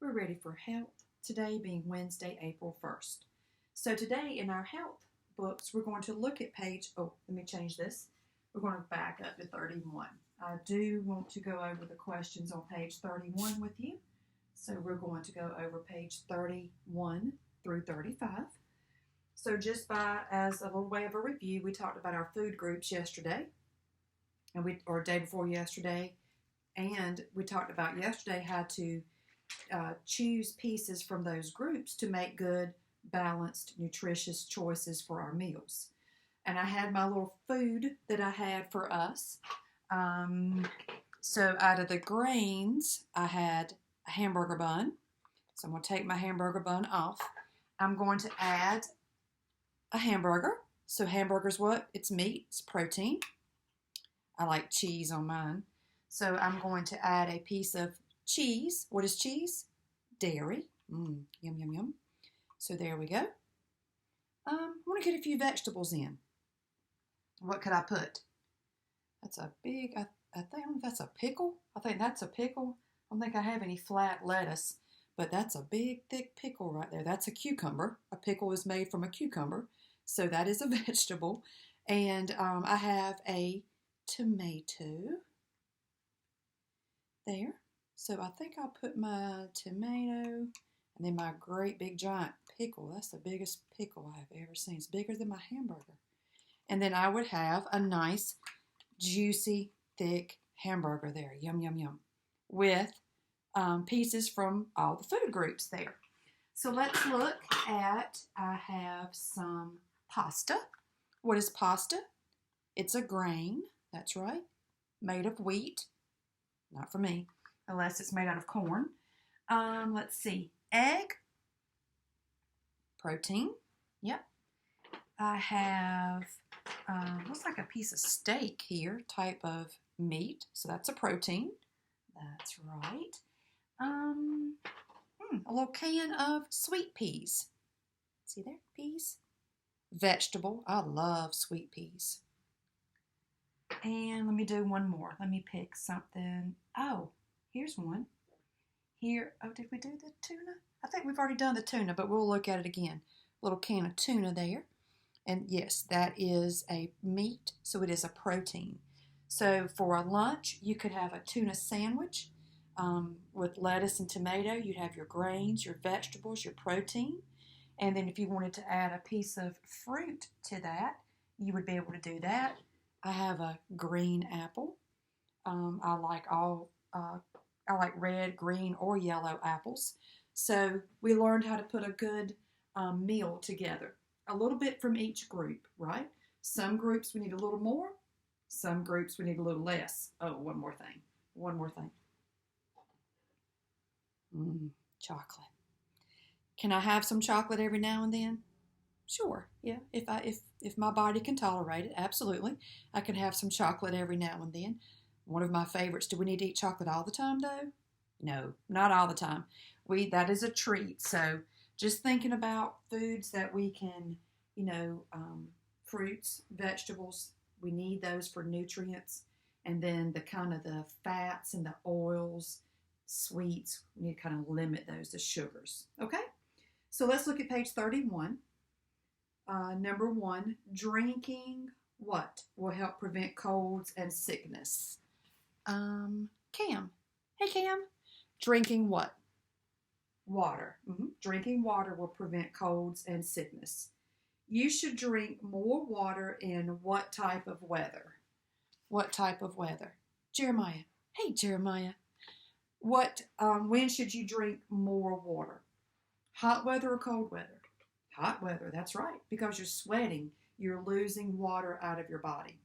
We're ready for health, today being Wednesday, April 1st. So today in our health books, we're going to look at let me change this. We're going to back up to 31. I do want to go over the questions on page 31 with you. So we're going to go over page 31 through 35. So just as a little way of a review, we talked about our food groups yesterday, or day before yesterday, and we talked about yesterday how to choose pieces from those groups to make good, balanced, nutritious choices for our meals. And I had my little food that I had for us. So out of the grains, I had a hamburger bun. So I'm going to take my hamburger bun off. I'm going to add a hamburger. So hamburger's what? It's meat. It's protein. I like cheese on mine. So I'm going to add a piece of cheese. What is cheese? Dairy. Yum, yum, yum. So there we go. I want to get a few vegetables in. What could I put? That's a big, I think that's a pickle. I think that's a pickle. I don't think I have any flat lettuce, but that's a big, thick pickle right there. That's a cucumber. A pickle is made from a cucumber. So that is a vegetable. And I have a tomato there. So I think I'll put my tomato and then my great big giant pickle. That's the biggest pickle I've ever seen. It's bigger than my hamburger. And then I would have a nice, juicy, thick hamburger there. Yum, yum, yum. With pieces from all the food groups there. So let's look at, I have some pasta. What is pasta? It's a grain, that's right, made of wheat. Not for me, unless it's made out of corn. Let's see, egg, protein, yep. I have, looks like a piece of steak here, type of meat, so that's a protein. That's right. A little can of sweet peas. See there, peas? Vegetable, I love sweet peas. And let me do one more. Let me pick something. Oh, here's one. Here, oh, did we do the tuna? I think we've already done the tuna, but we'll look at it again. A little can of tuna there. And yes, that is a meat, so it is a protein. So for a lunch, you could have a tuna sandwich with lettuce and tomato. You'd have your grains, your vegetables, your protein. And then if you wanted to add a piece of fruit to that, you would be able to do that. I have a green apple. I like red, green, or yellow apples. So we learned how to put a good meal together. A little bit from each group, right? Some groups we need a little more. Some groups we need a little less. Oh, one more thing. Chocolate. Can I have some chocolate every now and then? Sure, yeah. If my body can tolerate it, absolutely. I can have some chocolate every now and then. One of my favorites. Do we need to eat chocolate all the time, though? No, not all the time. That is a treat. So just thinking about foods that we can, fruits, vegetables, we need those for nutrients. And then the kind of the fats and the oils, sweets, we need to kind of limit those, the sugars. Okay? So let's look at page 31. Number 1, drinking what will help prevent colds and sickness? Cam. Hey, Cam. Drinking what? Water. Drinking water will prevent colds and sickness. You should drink more water in what type of weather? What type of weather? Jeremiah. Hey, Jeremiah. When should you drink more water? Hot weather or cold weather? Hot weather, that's right, because you're sweating. You're losing water out of your body.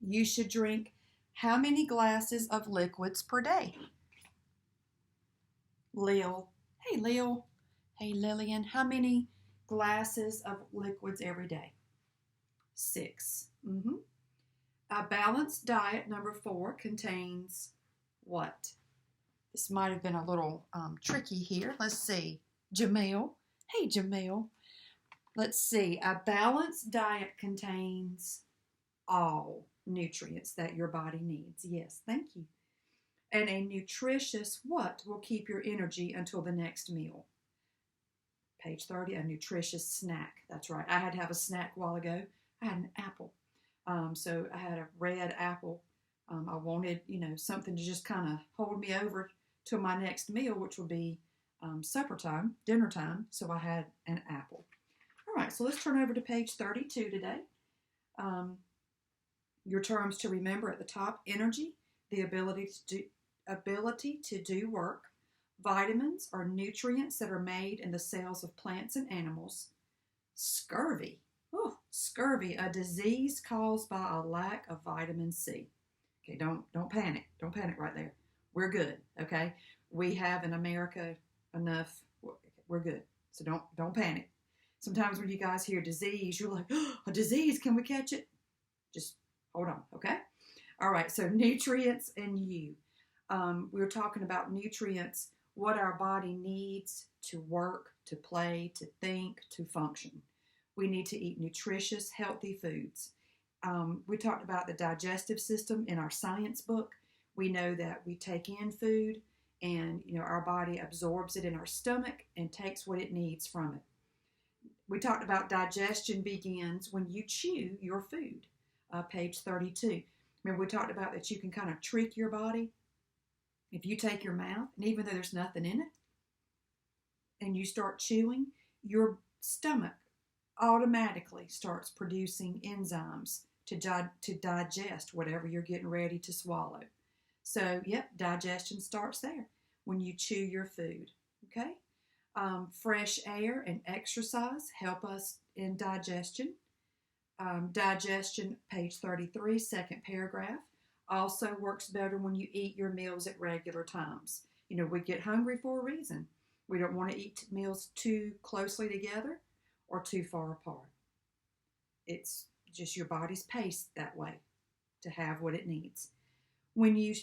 You should drink how many glasses of liquids per day? Lil. Hey, Lil. Hey, Lillian. How many glasses of liquids every day? 6. A balanced diet, number 4, contains what? This might have been a little tricky here. Let's see. Jamil. Hey, Jamil. Let's see. A balanced diet contains all nutrients that your body needs. Yes, thank you. And a nutritious what will keep your energy until the next meal? Page 30, a nutritious snack. That's right. I had to have a snack a while ago. I had an apple. So I had a red apple. I wanted, something to just kind of hold me over to my next meal, which would be supper time, dinner time. So I had an apple. All right, so let's turn over to page 32 today. Your terms to remember at the top: energy, the ability to do work. Vitamins are nutrients that are made in the cells of plants and animals. Scurvy. Oh, scurvy, a disease caused by a lack of vitamin C. Okay, don't panic. Don't panic right there. We're good, okay? We have in America enough. We're good. So don't panic. Sometimes when you guys hear disease, you're like, oh, a disease, can we catch it? Just hold on, okay? All right, so nutrients and you. We were talking about nutrients, what our body needs to work, to play, to think, to function. We need to eat nutritious, healthy foods. We talked about the digestive system in our science book. We know that we take in food and our body absorbs it in our stomach and takes what it needs from it. We talked about digestion begins when you chew your food, page 32. Remember we talked about that you can kind of trick your body. If you take your mouth, and even though there's nothing in it, and you start chewing, your stomach automatically starts producing enzymes to digest whatever you're getting ready to swallow. So, digestion starts there when you chew your food, okay? Fresh air and exercise help us in digestion. Digestion, page 33, second paragraph, also works better when you eat your meals at regular times. We get hungry for a reason. We don't want to eat meals too closely together or too far apart. It's just your body's paced that way to have what it needs. When you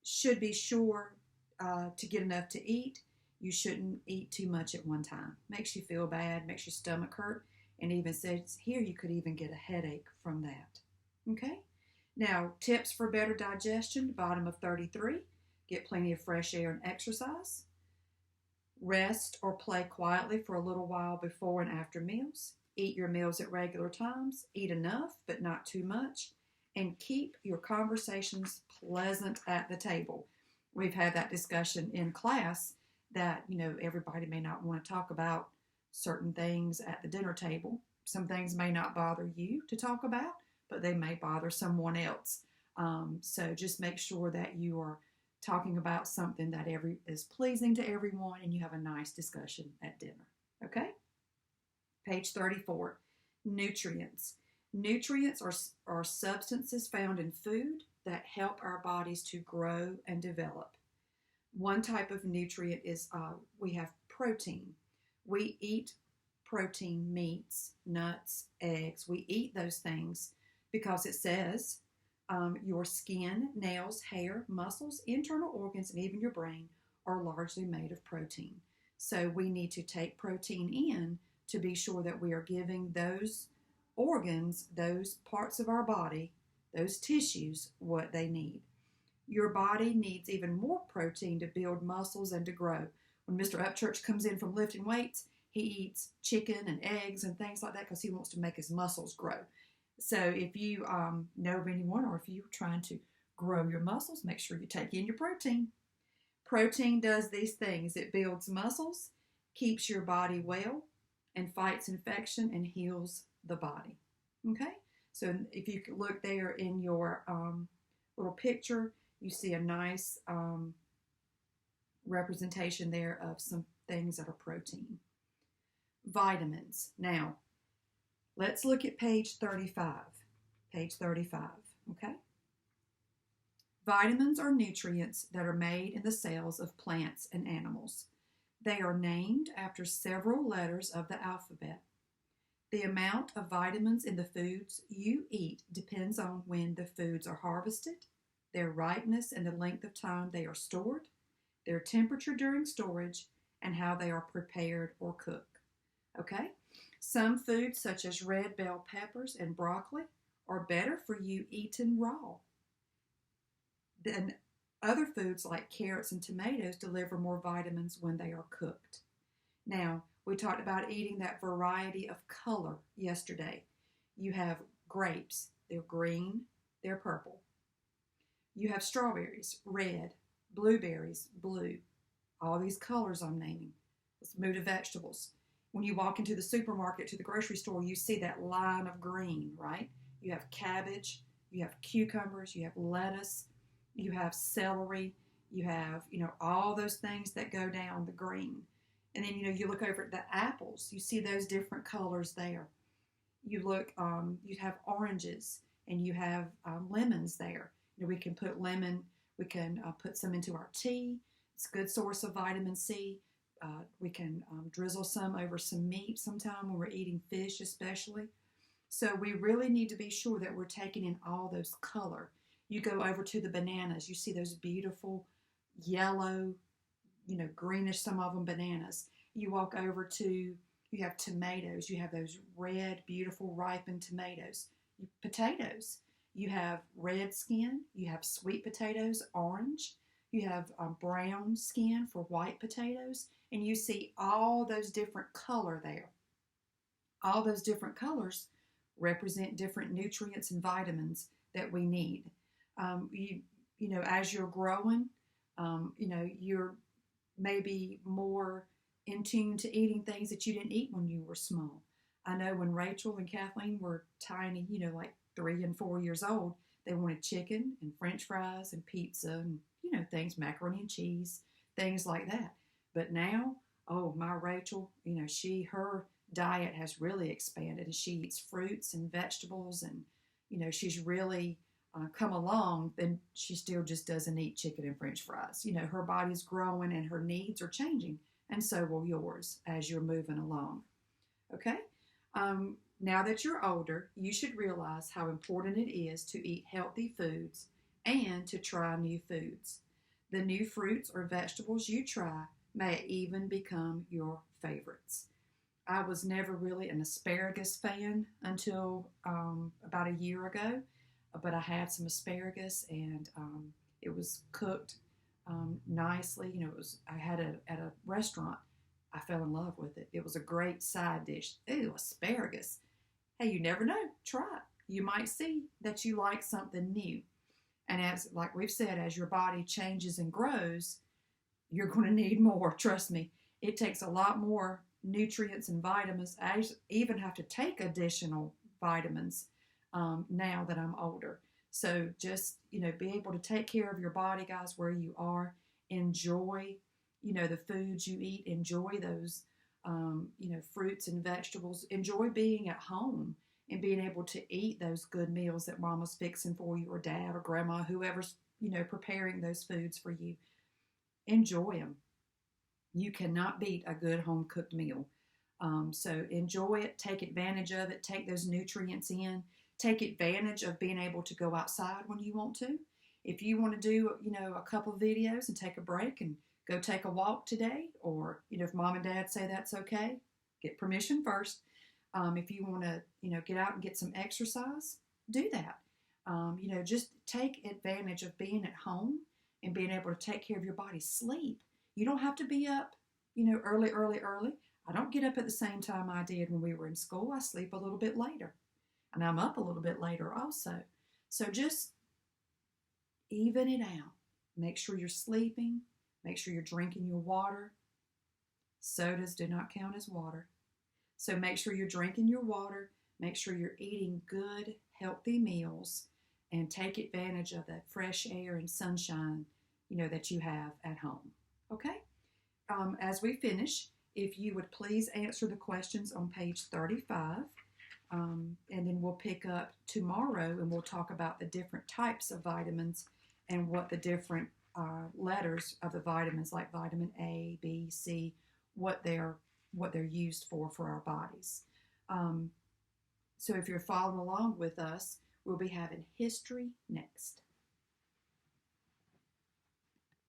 should be sure to get enough to eat, you shouldn't eat too much at one time. Makes you feel bad, makes your stomach hurt, and even says here you could even get a headache from that. Okay? Now, tips for better digestion, bottom of 33. Get plenty of fresh air and exercise. Rest or play quietly for a little while before and after meals. Eat your meals at regular times. Eat enough, but not too much. And keep your conversations pleasant at the table. We've had that discussion in class that, everybody may not want to talk about certain things at the dinner table. Some things may not bother you to talk about, but they may bother someone else. So just make sure that you are talking about something that is pleasing to everyone and you have a nice discussion at dinner. Okay? Page 34, nutrients. Nutrients are substances found in food that help our bodies to grow and develop. One type of nutrient is we have protein. We eat protein, meats, nuts, eggs. We eat those things because it says your skin, nails, hair, muscles, internal organs, and even your brain are largely made of protein. So we need to take protein in to be sure that we are giving those organs, those parts of our body, those tissues, what they need. Your body needs even more protein to build muscles and to grow. When Mr. Upchurch comes in from lifting weights, he eats chicken and eggs and things like that because he wants to make his muscles grow. So if you know of anyone or if you're trying to grow your muscles, make sure you take in your protein. Protein does these things. It builds muscles, keeps your body well, and fights infection and heals the body. Okay? So if you look there in your little picture, you see a nice representation there of some things that are protein. Vitamins. Now, let's look at page 35. Page 35, okay? Vitamins are nutrients that are made in the cells of plants and animals. They are named after several letters of the alphabet. The amount of vitamins in the foods you eat depends on when the foods are harvested, their ripeness and the length of time they are stored, their temperature during storage, and how they are prepared or cooked. Okay? Some foods, such as red bell peppers and broccoli, are better for you eaten raw than other foods like carrots and tomatoes deliver more vitamins when they are cooked. Now, we talked about eating that variety of color yesterday. You have grapes, they're green, they're purple. You have strawberries, red, blueberries, blue. All these colors I'm naming. Let's move to vegetables. When you walk into the supermarket, to the grocery store, you see that line of green, right? You have cabbage, you have cucumbers, you have lettuce, you have celery, you have, all those things that go down the green. And then, you look over at the apples, you see those different colors there. You look, you have oranges and you have lemons there. We can put lemon, we can put some into our tea. It's a good source of vitamin C. We can drizzle some over some meat sometime when we're eating fish especially. So we really need to be sure that we're taking in all those color. You go over to the bananas, you see those beautiful yellow, greenish, some of them bananas. You walk over to, you have tomatoes, you have those red, beautiful, ripened tomatoes. Potatoes, you have red skin, you have sweet potatoes, orange, you have brown skin for white potatoes, and you see all those different color there. All those different colors represent different nutrients and vitamins that we need. As you're growing, you're maybe more in tune to eating things that you didn't eat when you were small. I know when Rachel and Kathleen were tiny, like 3 and 4 years old, they wanted chicken and French fries and pizza and, things, macaroni and cheese, things like that. But now, oh, my Rachel, her diet has really expanded and she eats fruits and vegetables and, she's really come along. Then she still just doesn't eat chicken and French fries. Her body's growing and her needs are changing, and so will yours as you're moving along. Okay? Now that you're older, you should realize how important it is to eat healthy foods and to try new foods. The new fruits or vegetables you try may even become your favorites. I was never really an asparagus fan until about a year ago, but I had some asparagus and it was cooked nicely. I had it at a restaurant. I fell in love with it. It was a great side dish. Ew, asparagus. Hey, you never know. Try it. You might see that you like something new. And like we've said, as your body changes and grows, you're going to need more. Trust me. It takes a lot more nutrients and vitamins. I even have to take additional vitamins now that I'm older. So just, be able to take care of your body, guys, where you are. Enjoy, the foods you eat. Enjoy those, fruits and vegetables. Enjoy being at home and being able to eat those good meals that mama's fixing for you, or dad or grandma, whoever's, preparing those foods for you. Enjoy them. You cannot beat a good home cooked meal. So enjoy it, take advantage of it, take those nutrients in, take advantage of being able to go outside when you want to. If you want to do, a couple of videos and take a break and go take a walk today, or, if mom and dad say that's okay, get permission first. If you want to, get out and get some exercise, do that. Just take advantage of being at home and being able to take care of your body. Sleep. You don't have to be up, early. I don't get up at the same time I did when we were in school. I sleep a little bit later. And I'm up a little bit later also. So just even it out. Make sure you're sleeping. Make sure you're drinking your water. Sodas do not count as water. So make sure you're drinking your water. Make sure you're eating good, healthy meals. And take advantage of that fresh air and sunshine, that you have at home. Okay? As we finish, if you would please answer the questions on page 35. And then we'll pick up tomorrow and we'll talk about the different types of vitamins and what the different letters of the vitamins, like vitamin A, B, C, what they're used for our bodies. So if you're following along with us, we'll be having history next.